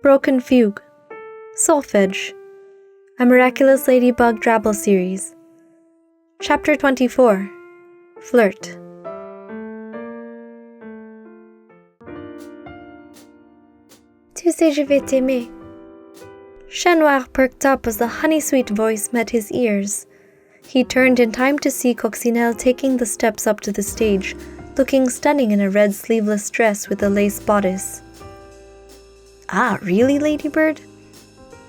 Broken Fugue, Solfège, a Miraculous Ladybug Drabble series. Chapter 24, Flirt. Tu sais, je vais t'aimer. Noir perked up as the honey-sweet voice met his ears. He turned in time to see Coccinelle taking the steps up to the stage, looking stunning in a red sleeveless dress with a lace bodice. Ah, really, Ladybird?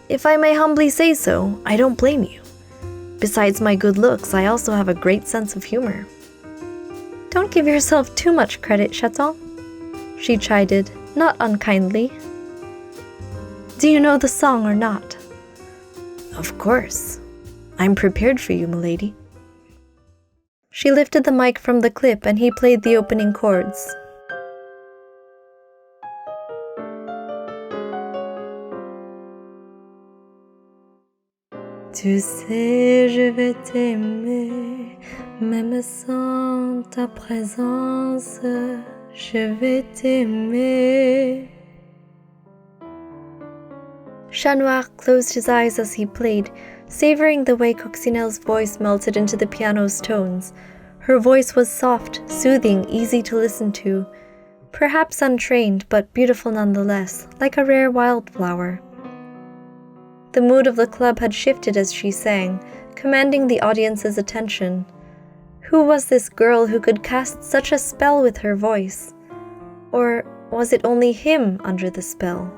If I may humbly say so, I don't blame you. Besides my good looks, I also have a great sense of humor. Don't give yourself too much credit, Chaton, she chided, not unkindly. Do you know the song or not? Of course. I'm prepared for you, milady. She lifted the mic from the clip and he played the opening chords. Tu sais, je vais t'aimer, même sans ta présence, je vais t'aimer. Noir closed his eyes as he played, savoring the way Coccinelle's voice melted into the piano's tones. Her voice was soft, soothing, easy to listen to, perhaps untrained, but beautiful nonetheless, like a rare wildflower. The mood of the club had shifted as she sang, commanding the audience's attention. Who was this girl who could cast such a spell with her voice? Or was it only him under the spell?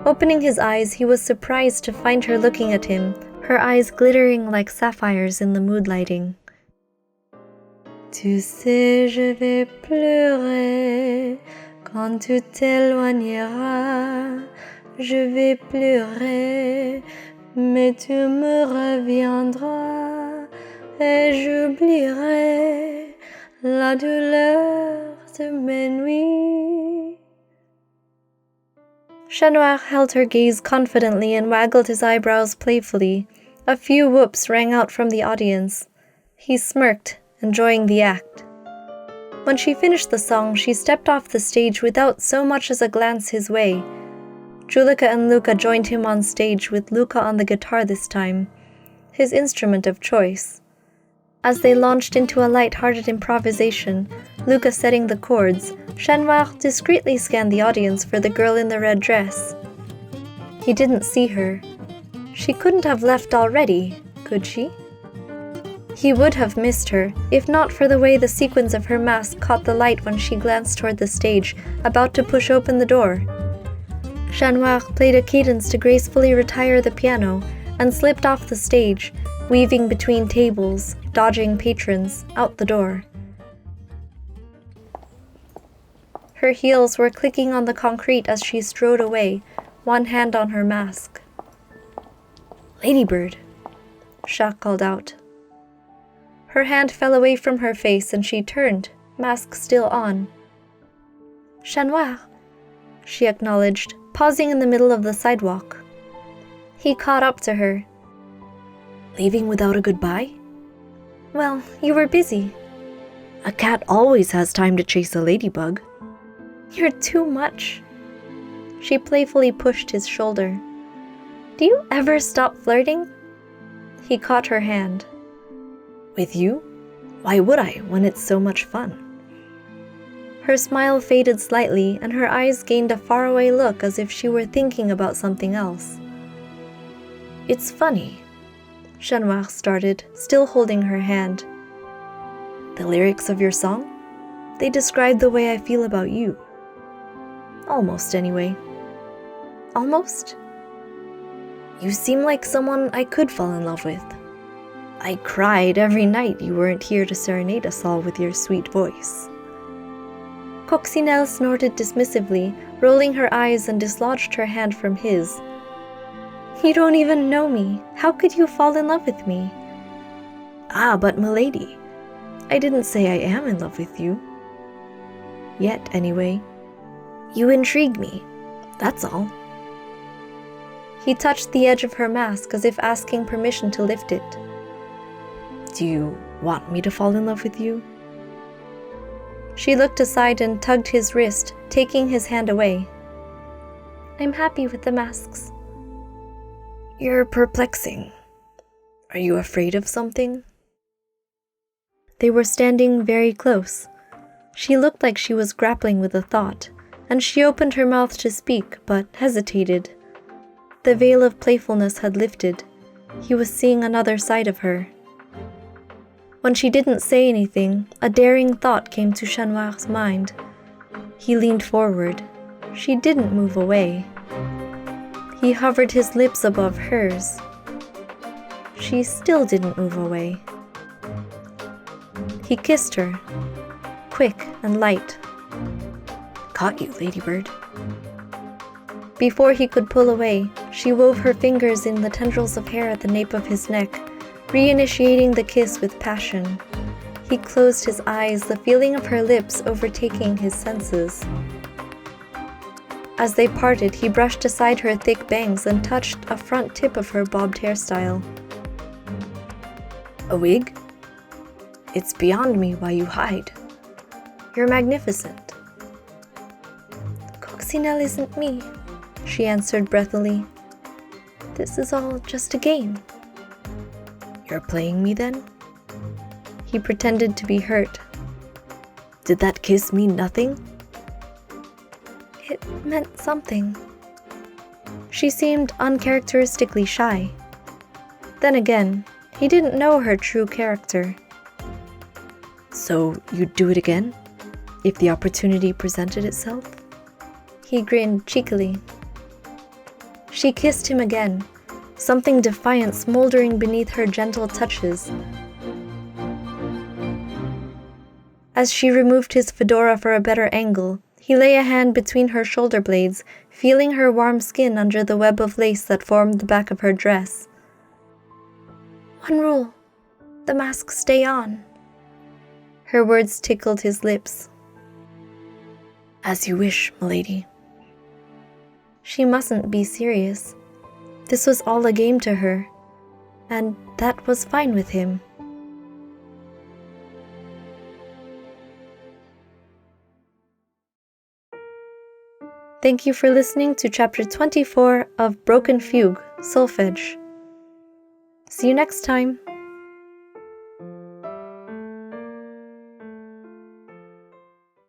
Opening his eyes, he was surprised to find her looking at him, her eyes glittering like sapphires in the mood lighting. Tu sais, je vais pleurer quand tu t'éloigneras. Je vais pleurer, mais tu me reviendras et j'oublierai la douleur de mes nuits. Noir held her gaze confidently and waggled his eyebrows playfully. A few whoops rang out from the audience. He smirked, enjoying the act. When she finished the song, she stepped off the stage without so much as a glance his way. Julika and Luca joined him on stage, with Luca on the guitar this time, his instrument of choice. As they launched into a light-hearted improvisation, Luca setting the chords, Noir discreetly scanned the audience for the girl in the red dress. He didn't see her. She couldn't have left already, could she? He would have missed her, if not for the way the sequins of her mask caught the light when she glanced toward the stage, about to push open the door. Noir played a cadence to gracefully retire the piano and slipped off the stage, weaving between tables, dodging patrons, out the door. Her heels were clicking on the concrete as she strode away, one hand on her mask. Ladybird, Chat called out. Her hand fell away from her face and she turned, mask still on. Noir, she acknowledged, pausing in the middle of the sidewalk. He caught up to her. Leaving without a goodbye? Well, you were busy. A cat always has time to chase a ladybug. You're too much. She playfully pushed his shoulder. Do you ever stop flirting? He caught her hand. With you? Why would I, when it's so much fun? Her smile faded slightly, and her eyes gained a faraway look as if she were thinking about something else. It's funny, Noir started, still holding her hand. The lyrics of your song? They describe the way I feel about you. Almost, anyway. Almost? You seem like someone I could fall in love with. I cried every night you weren't here to serenade us all with your sweet voice. Coccinelle snorted dismissively, rolling her eyes and dislodged her hand from his. You don't even know me. How could you fall in love with me? Ah, but milady, I didn't say I am in love with you. Yet, anyway. You intrigue me, that's all. He touched the edge of her mask as if asking permission to lift it. Do you want me to fall in love with you? She looked aside and tugged his wrist, taking his hand away. I'm happy with the masks. You're perplexing. Are you afraid of something? They were standing very close. She looked like she was grappling with a thought, and she opened her mouth to speak, but hesitated. The veil of playfulness had lifted. He was seeing another side of her. When she didn't say anything, a daring thought came to Chanoir's mind. He leaned forward. She didn't move away. He hovered his lips above hers. She still didn't move away. He kissed her, quick and light. Caught you, Ladybird. Before he could pull away, she wove her fingers in the tendrils of hair at the nape of his neck, reinitiating the kiss with passion. He closed his eyes, the feeling of her lips overtaking his senses. As they parted, he brushed aside her thick bangs and touched a front tip of her bobbed hairstyle. A wig? It's beyond me why you hide. You're magnificent. Coccinelle isn't me, she answered breathily. This is all just a game. You're playing me then? He pretended to be hurt. Did that kiss mean nothing? It meant something. She seemed uncharacteristically shy. Then again, he didn't know her true character. So you'd do it again? If the opportunity presented itself? He grinned cheekily. She kissed him again, something defiant smoldering beneath her gentle touches. As she removed his fedora for a better angle, he lay a hand between her shoulder blades, feeling her warm skin under the web of lace that formed the back of her dress. One rule, the masks stay on. Her words tickled his lips. As you wish, milady. She mustn't be serious. This was all a game to her, and that was fine with him. Thank you for listening to Chapter 24 of Broken Fugue, Solfège. See you next time!